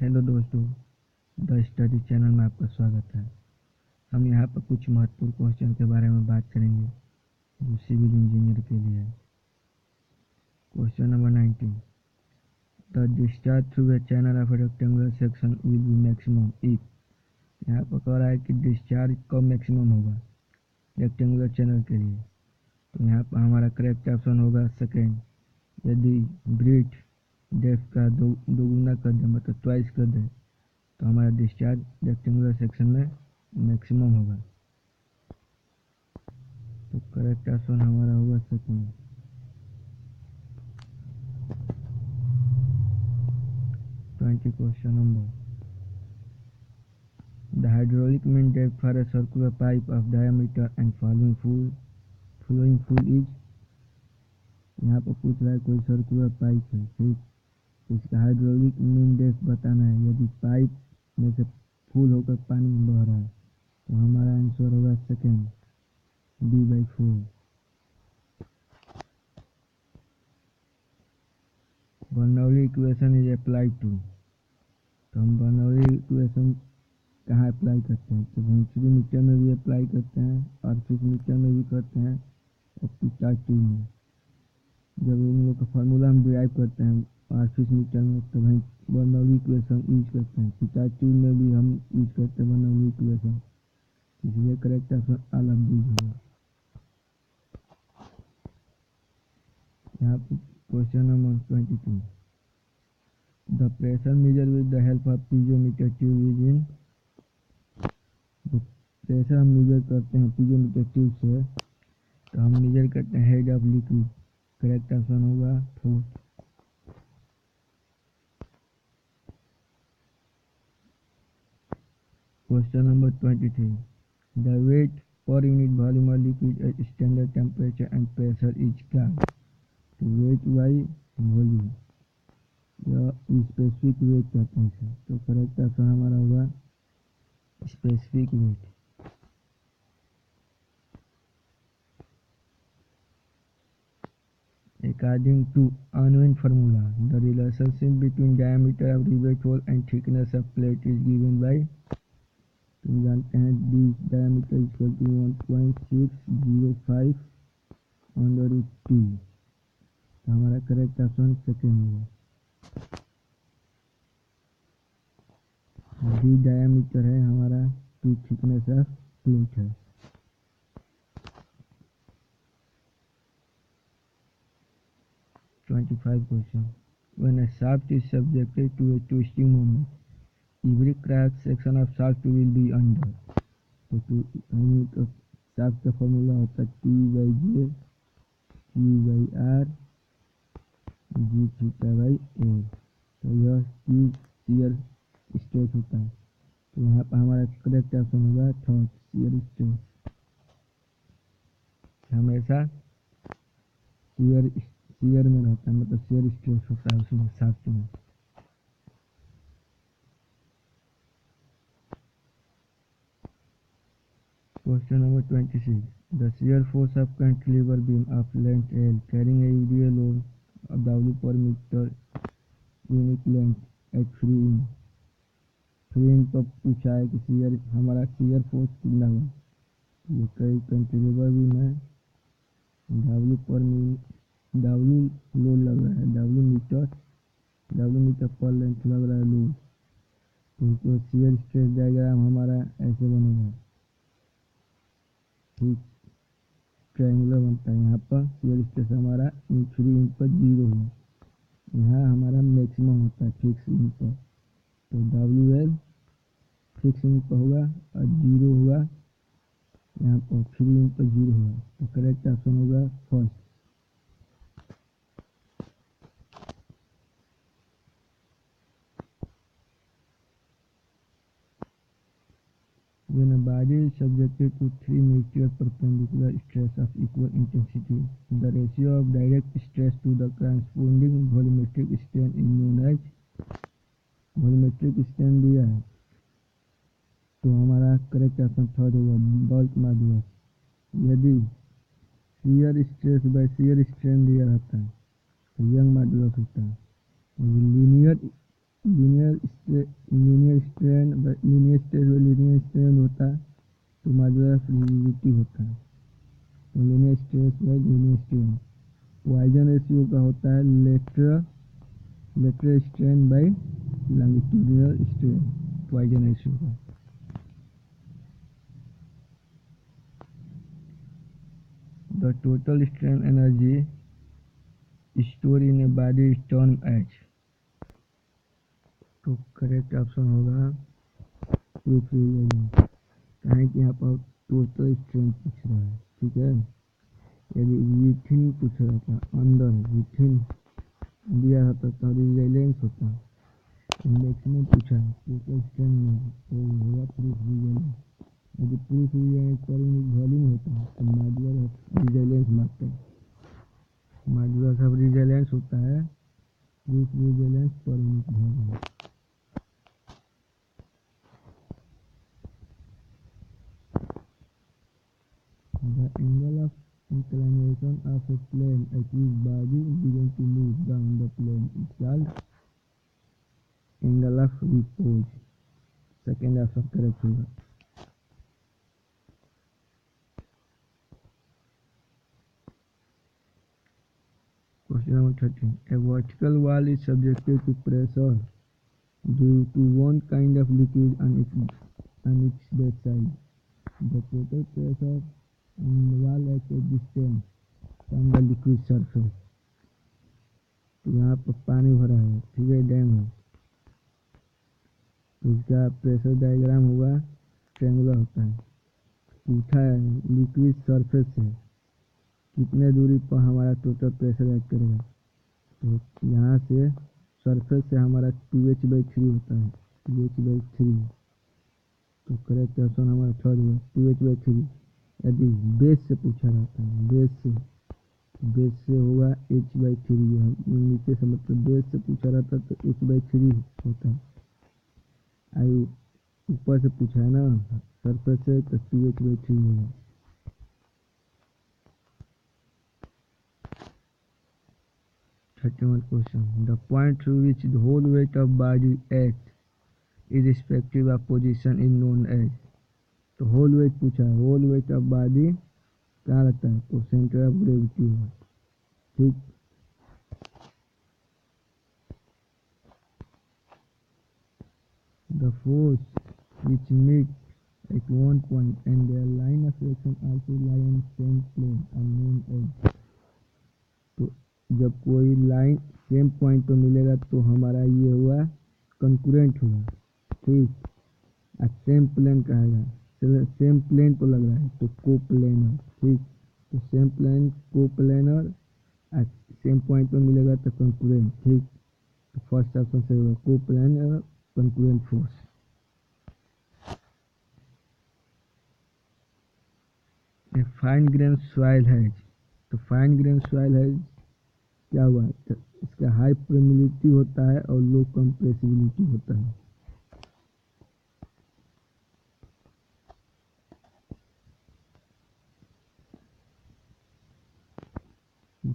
Hello दोस्तों, the study channel में आपका स्वागत है। हम यहाँ पर कुछ महत्वपूर्ण क्वेश्चन के बारे में बात करेंगे जो सिविल इंजीनियर के लिए है। Question number 19, the discharge through a channel of A rectangular section will be maximum if. यहाँ पर कह रहा है कि डिस्चार्ज कब मैक्सिमम होगा रेक्टेंगुलर चैनल के लिए। तो यहाँ पर हमारा करेक्ट ऑप्शन होगा सेकेंड। यदि ब्रीथ डेप्थ का दोगुना कर दे, मतलब ट्वाइस कर दे, तो हमारा डिस्चार्ज रेक्टेंगुलर सेक्शन में मैक्सिमम होगा। तो करेक्ट ऑप्शन हमारा होगा second. 20 question number, the hydraulic mean depth for a circular pipe of diameter and flowing full is. यहाँ पर पूछ रहा है कोई सर्कुलर पाइप है, ठीक, इसका हाइड्रोलिक मीन डेप्थ बताना है। यदि पाइप में से फुल होकर पानी बह रहा है तो हमारा आंसर होगा second, D/4। Bernoulli equation is apply to. तो हम बर्नौली इक्वेशन कहाँ अप्लाई करते हैं? तो वेंचुरी मीटर में भी अप्लाई करते हैं, ऑर्फिस मीटर में भी करते हैं और पिचाची में। जब इन लोग का फार्मूला हम डिराइव करते हैं ऑर्फिस मीटर में, तो वहीं बर्नौली इक्वेशन यूज करते हैं। पिचाची में भी हम यूज करते हैं बर्नौली इक्वेशन, इसलिए correct option all of these होगा। यहाँ पर question number 22, the pressure measure with the help of piezometer tube is in. तो प्रेशर हम मेजर करते हैं पीजोमीटर ट्यूब से, तो हम मेजर करते हैं head of liquid. Correct option होगा 4। Question number 23, the weight per unit volume of liquid at standard temperature and pressure is क्या? तो वेट बाई वॉल्यूम या स्पेसिफिक वेट कहते हैं इसे। तो करेक्ट ऑप्शन हमारा होगा specific weight. According to unknown formula, the relationship between diameter of rivet hole and thickness of plate is given by। तुम जानते हैं D diameter equal to 1.605 under root T. तो हमारा करेक्ट ऑप्शन सेकेंड होगा। D diameter है हमारा, T thickness of plate है। Question, when a shaft is subjected to a twisting moment, every cross section of shaft will be under। तो shaft का formula होता है T/J Q/R G θ/A। तो यह Q शियर स्ट्रेस होता है। तो यहाँ पर हमारा करेक्ट ऑप्शन होगा थर्ड, शियर स्ट्रेस। हमेशा शियर में रहता है, मतलब शियर स्ट्रेस होता है उसमें, शाफ्ट में। Question number 26, the shear force of cantilever beam of length L carrying a UDA load of W per meter unit length at free inch. Free inch पर पूछा है कि शियर हमारा शियर फोर्स कितना हुआ। ये कई कैंटिलीवर बीम है, W लोड लग रहा है, W मीटर पर लेंथ लग रहा है लोड। तो शियर स्ट्रेस डायग्राम हमारा ऐसे बनेगा, ठीक, ट्रायंगुलर बनता है। यहाँ पर शियर स्ट्रेस हमारा फ्री इंच पर 0 है, यहाँ हमारा मैक्सिमम होता है फिक्स इंच पर। तो WL फिक्स इंच पर होगा और 0 होगा यहाँ पर, फ्री इंच पर 0 होगा। तो करेक्ट ऑप्शन होगा first. When a body is subjected to 3 mutual perpendicular stress of equal intensity, the ratio of direct stress to the corresponding volumetric strain is known as। Volumetric strain दिया है, तो हमारा correct option third होगा, bulk modulus. यदि shear stress by shear strain दिया रहता है तो यंग मॉडुलस होता है। Linear lateral strain by longitudinal strain Poisson issue का। The total strain energy store in a body term as. तो करेक्ट ऑप्शन होगा प्रूफ रीजनिंग। कहें कि यहाँ पर टोटल स्ट्रेन पूछ रहा है, ठीक है। यदि विथिन पूछ रहा था, अंदर विथिन दिया रहता तो रिजैलेंस होता। मैक्सिमम पूछा है टोटल स्ट्रेन में तो होगा प्रूफ रीजनिंग। यदि प्रूफ रीजनिंग पर यूनिट वॉल्यूम होता तो मॉड्यूलर ऑफ रिजैलेंस मारते हैं। मॉड्यूलर ऑफ रिजैलेंस होता है प्रूफ रीजनिंग पर unit volume. The angle of inclination of a plane at which body begins to move down the plane is called angle of repose। Second option correct होगा। Question number 13. A vertical wall is subjected to pressure due to one kind of liquid on its base side. The total pressure on the wall at a distance from the liquid surface। तो यहाँ पर पानी भरा है, ठीक है, dam है, तो इसका प्रेशर डायग्राम होगा ट्रेंगुलर होता है। पूछा है लिक्विड सरफेस से कितने दूरी पर हमारा टोटल प्रेशर एक्ट करेगा। तो यहाँ से सरफेस से हमारा 2h/3 होता है, 2h/3। तो करेक्ट ऑप्शन हमारा थर्ड हुआ 2h/3। यदि बेस से पूछा रहता है, बेस से होगा h/3। हम नीचे से मतलब बेस से पूछा रहता तो h/3 होता। आयु ऊपर से पूछा है ना सरफेस से तो 2h/3 होगा। Question. The point through which the whole weight of body acts irrespective of position is known as। तो होल वेट पूछा है, होल वेट ऑफ बॉडी कहाँ रहता है तो सेंटर ऑफ ग्रेविटी होगा, ठीक। The force which meet at one point and their line of action also lie on same plane are known as। तो जब कोई लाइन सेम पॉइंट पर मिलेगा तो हमारा ये हुआ कंकरेंट हुआ, ठीक। और सेम प्लेन कहेगा, सेम प्लेन पर लग रहा है तो कोप्लेनर, ठीक। तो सेम प्लेन कोप्लेनर और सेम पॉइंट पर मिलेगा तो कंकरेंट, ठीक। तो फर्स्ट ऑप्शन से होगा coplanar concurrent force. Fine grain soil has. तो फाइन ग्रेन सॉइल हैज क्या हुआ, तो इसका हाई परमिलिटी होता है और लो कंप्रेसिबिलिटी होता है।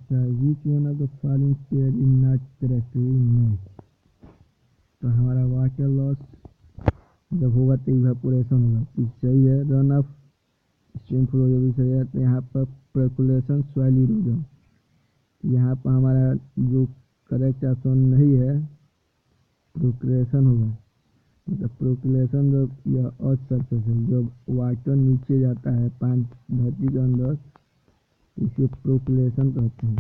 Which one of the following pair is not correctly matched। तो हमारा वाटर लॉस जब होगा तो इवेपोरेशन होगा, तो सही है रन ऑफ स्ट्रीम फ्लो भी सही है। तो यहाँ पर पर्कुलेशन सॉइल इरोजन, यहाँ पर हमारा जो करेक्ट ऑप्शन नहीं है प्रोक्रेशन होगा। मतलब प्रोक्लेशन जब यह अर्थ सरफेस है, जब वाटर नीचे जाता है पानी धरती के अंदर इसे प्रोक्लेशन कहते हैं,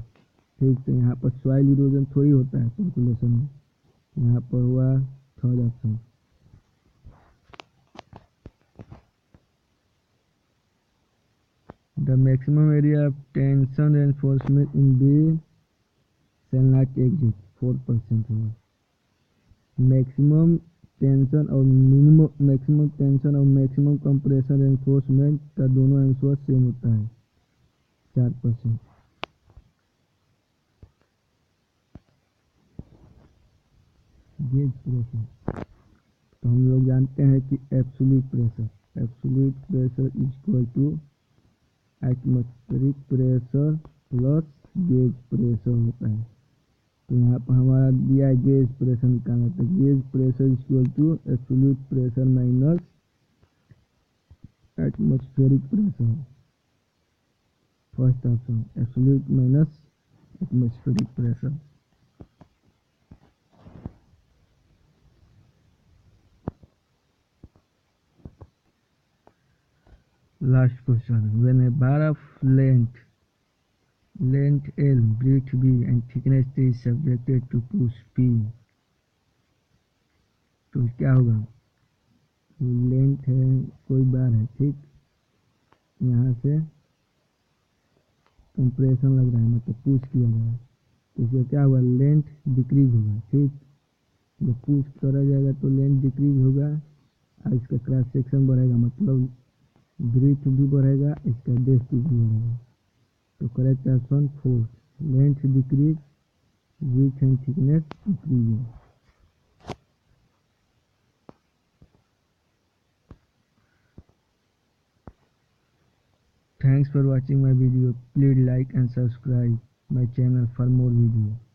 ठीक। तो यहाँ पर सॉइल इरोजन थोड़ी होता है प्रोक्लेशन में, यहाँ पर हुआ third option. The maximum area of tension reinforcement in B shall not exceed 4% होगा। मैक्सिमम टेंशन और मैक्सिमम टेंशन और मैक्सिमम कंप्रेशन रेनफोर्समेंट का दोनों आंसर सेम होता है 4%। गेज प्रेशर, तो हम लोग जानते हैं कि absolute pressure is equal to atmospheric pressure plus gauge pressure होता है। तो यहाँ पर हमारा दिया है गेज प्रेशर निकालना, तो gauge pressure equal to absolute pressure minus atmospheric pressure. First option absolute minus atmospheric pressure. Last question. When a bar of length L, breadth B and thickness T is subjected to push P, तो क्या होगा? Length है, कोई बार है, ठीक, यहाँ से compression लग रहा है, मतलब पुश किया जा रहा है, तो इसका क्या होगा? लेंथ डिक्रीज होगा, ठीक। जब पुश करा जाएगा तो लेंथ डिक्रीज होगा और इसका क्रॉस सेक्शन बढ़ेगा, मतलब ब्रीथ भी बढ़ेगा, इसका डेप्थ भी बढ़ेगा। तो correct option 4, length decrease, width and thickness increase. Thanks for watching my video. Please like and subscribe my channel for more videos.